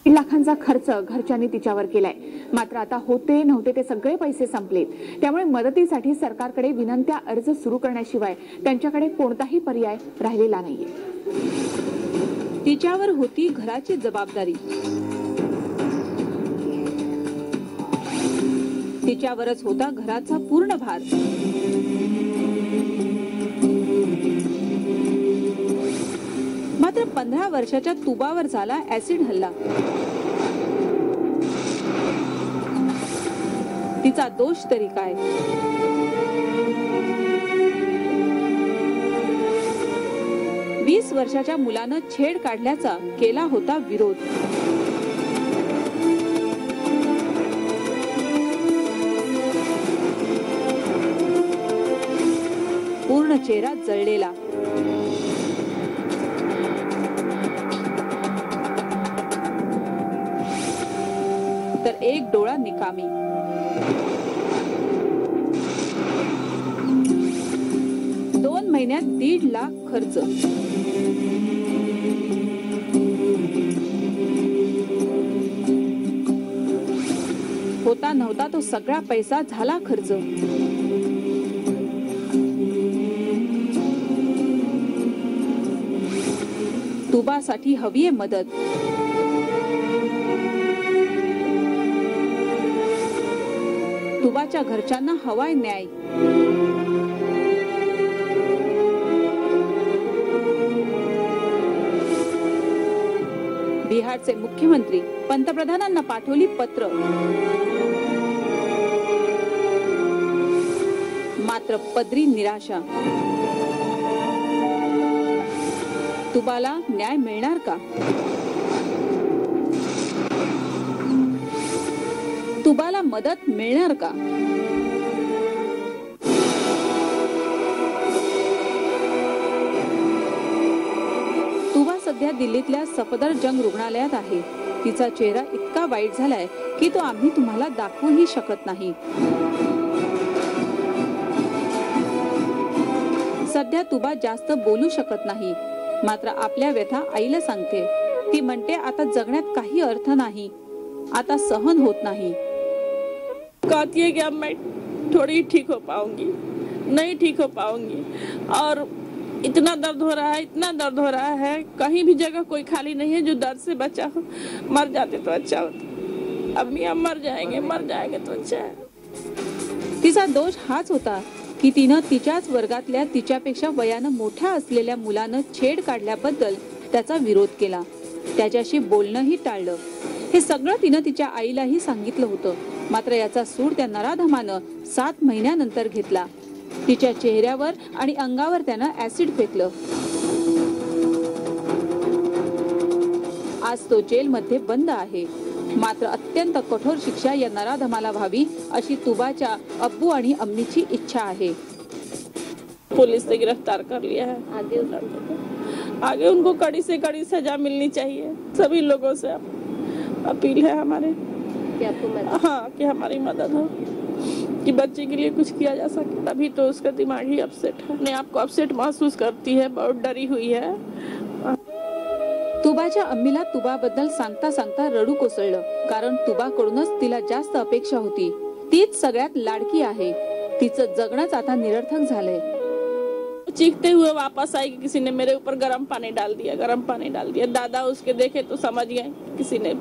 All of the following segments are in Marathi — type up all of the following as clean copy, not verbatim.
लाखांचा खर्च घरच्यांनी तिच्यावर केलाय। मात्र आता होते नव्हते ते सगळे पैसे संपलेत। त्यामुळे मदतीसाठी सरकारकडे विनंत्या अर्ज सुरू करण्याशिवाय त्यांच्याकडे कोणताही पर्याय राहिलेला नाहीये। तिच्यावर होती घराची जबाबदारी, तिच्यावरच होता घराचा पूर्ण भार। मात्र 15 वर्षाच्या तुबावर झाला ऍसिड हल्ला। तिचा दोष तरी काय? वीस वर्षाच्या मुलानं छेड काढल्याचा केला होता विरोध। पूर्ण चेहरा जळलेला, तर एक डोळा निकामी। 2 महिन्यात 1.5 लाख खर्च। होता नव्हता तो सगळा पैसा झाला खर्च। तुबासाठी हवीये मदत। तुबाच्या घरच्यांना हवाय न्याय। बिहारचे मुख्यमंत्री पंतप्रधानांना पाठवली पत्र। मात्र पदरी निराशा। तुबाला न्याय मिळणार का? तुबाला मदत मिळणार का? तुबा सध्या दिल्लीतल्या सफदरजंग रुग्णालयात आहे। तिचा चेहरा इतका वाईट झालाय की तो आम्ही तुम्हाला दाखवूही शकत नाही। सध्या तुबा जास्त बोलू शकत नाही। मात्र आपल्या व्यथा आईला सांगते। ती म्हणते आता जगण्यात काही अर्थ नाही, आता सहन होत नहीं। कहती है कि अब मैं थोड़ी ठीक हो पाऊंगी, नहीं ठीक हो पाऊंगी, और इतना दर्द हो रहा है, इतना दर्द हो रहा है, कहीं भी जगह कोई खाली नहीं है जो दर्द से बचा हो। मर जाते तो अच्छा होता, अब मियां मर जाएंगे तो अच्छा है। तिचा दोष हाच होता की तिनं तिच्याच वर्गातल्या तिच्यापेक्षा वयानं मोठ्या असलेल्या मुलानं छेड काढल्याबद्दल त्याचा विरोध केला, त्याच्याशी बोलणंही टाळलं। हे सगळं तिनं तिच्या आईलाही सांगितलं होतं। मात्र याचा सूड त्या नराधमानं 7 महिन्यानंतर घेतला। तिच्या चेहऱ्यावर आणि अंगावर त्यानं ऍसिड फेकलं। आज तो जेलमध्ये बंद आहे। मात्र अत्यंत कठोर शिक्षा या नराधमाला व्हावी अशी तुबाच्या अब्बू आणि अम्मीची इच्छा आहे। पुलिस ने गिरफ्तार कर लिया है, आगे उनको कड़ी से कड़ी सजा मिलनी चाहिए। सभी लोगों से अपील है हमारे कि आपको मदद, हाँ, कि हमारी मदद हो, कि बच्चे के लिए कुछ किया जा सके। अभी तो उसका दिमाग ही अपसेट है, अपने आप को अपसेट महसूस करती है, बहुत डरी हुई है। तुबाच्या अम्मीला तुबाबद्दल सांगता सांगता रडू कोसळलं, कारण तुबाकडूनच तिला जास्त अपेक्षा होती। तीच सगळ्यात लाडकी आहे। तिचं जगणंच आता निरर्थक झालंय। चीखते हुए वापस आई कि किसी ने मेरे ऊपर गर्म पानी डाल दिया। दादा उसके देखे तो समझ गए किसी ने,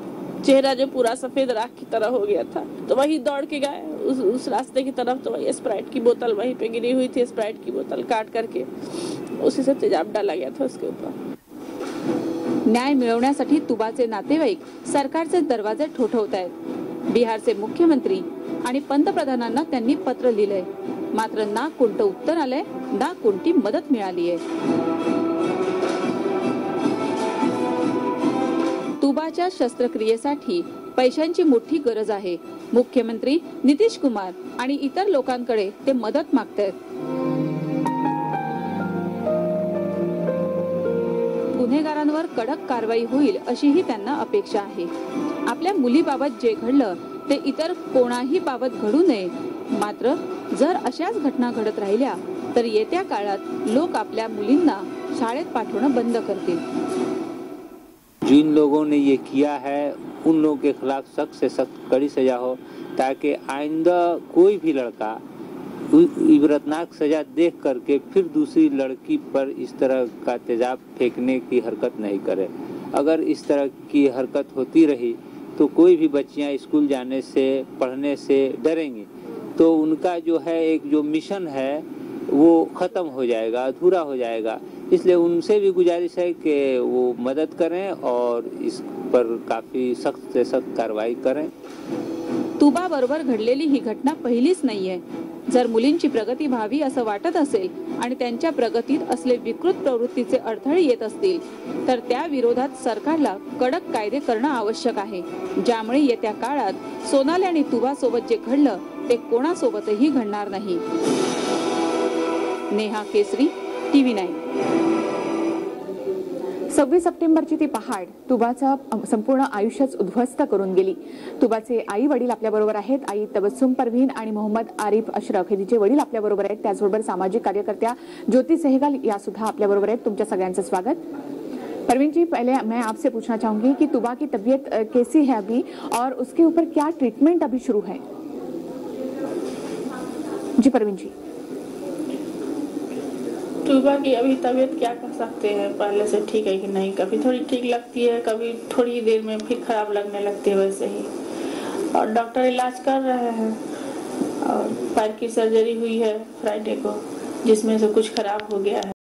चेहरा जो पूरा सफेद राख की तरह हो गया था। तो वही दौड़ के गए उस रास्ते की तरफ, तो वही स्प्राइट की बोतल वहीं पे गिरी हुई थी। स्प्राइट की बोतल काट करके उसी से तेजाब डाला गया था उसके ऊपर। न्याय मिळवण्यासाठी तुबाचे नातेवाईक सरकारचे दरवाजे ठोठवतायत। बिहारचे मुख्यमंत्री आणि पंतप्रधानांना त्यांनी पत्र लिहिलंय। मात्र ना कोणतं उत्तर आलंय, ना कोणती मदत मिळालीये। तुबाच्या शस्त्रक्रियेसाठी पैशांची मोठी गरज आहे। मुख्यमंत्री नितीश कुमार आणि इतर लोकांकडे ते मदत मागतायत। गुन्हेगारांवर कडक कारवाई होईल अशीही त्यांना अपेक्षा आहे। आपल्या मुलीबाबत जे घडलं ते इतर कोणाही बाबत घडू नये। मात्र जर अशाच घटना घडत राहिल्या तर येत्या काळात लोक आपल्या मुलींना शाळेत पाठवणं बंद करतील। जिन लोगों ने ये किया है उन लोगों के खिलाफ सख्त से सख्त कड़ी सजा हो, ताकि आइंदा कोई भी लड़का इबरतनाक सजा देख करके फिर दूसरी लड़की पर इस तरह का तेजाब फेंकने की हरकत नहीं करे। अगर इस तरह की हरकत होती रही तो कोई भी बच्चियां स्कूल जाने से, पढ़ने से डरेंगी, तो उनका जो है एक जो मिशन है वो ख़त्म हो जाएगा, अधूरा हो जाएगा। इसलिए उनसे भी गुजारिश है कि वो मदद करें और इस पर काफ़ी सख्त से सख्त कार्रवाई करें। तुबाबरोबर घडलेली ही घटना पहिलीच नाहीये। जर मुलींची प्रगती व्हावी असं वाटत असेल आणि त्यांच्या प्रगतीत असले विकृत प्रवृत्तीचे अडथळे येत असतील तर त्या विरोधात सरकारला कडक कायदे करणं आवश्यक आहे, ज्यामुळे येत्या काळात सोनाली आणि तुबा सोबत जे घडलं ते कोणासोबतही घडणार नाही। नेहा केसरी, TV9। 26 सप्टेंबरची ती पहाट तुबाचं संपूर्ण आयुष्यच उद्ध्वस्त करून गेली। तुबाचे आई वडील आपल्या बरोबर आहेत। आई तबस्सुम परवीन आणि मोहम्मद आरिफ अशरफ हे तिचे वडील आपल्या बरोबर आहेत। त्याचबरोबर सामाजिक कार्यकर्त्या ज्योति सहगल या सुद्धा आपल्या बरोबर आहेत। तुमच्या सगळ्यांचं स्वागत। परवीन जी, पहले मैं आपसे पूछना चाहूंगी कि तुबा की तबीयत कैसी है अभी और उसके ऊपर क्या ट्रीटमेंट अभी शुरू है? जी परवीन जी। तुबा की अभी तबीयत क्या कर सकते हैं, पहले से ठीक है कि नहीं, कभी थोड़ी ठीक लगती है, कभी थोड़ी देर में फिर खराब लगने लगती है वैसे ही, और डॉक्टर इलाज कर रहे हैं। और पैर की सर्जरी हुई है फ्राइडे को, जिसमें से कुछ खराब हो गया है।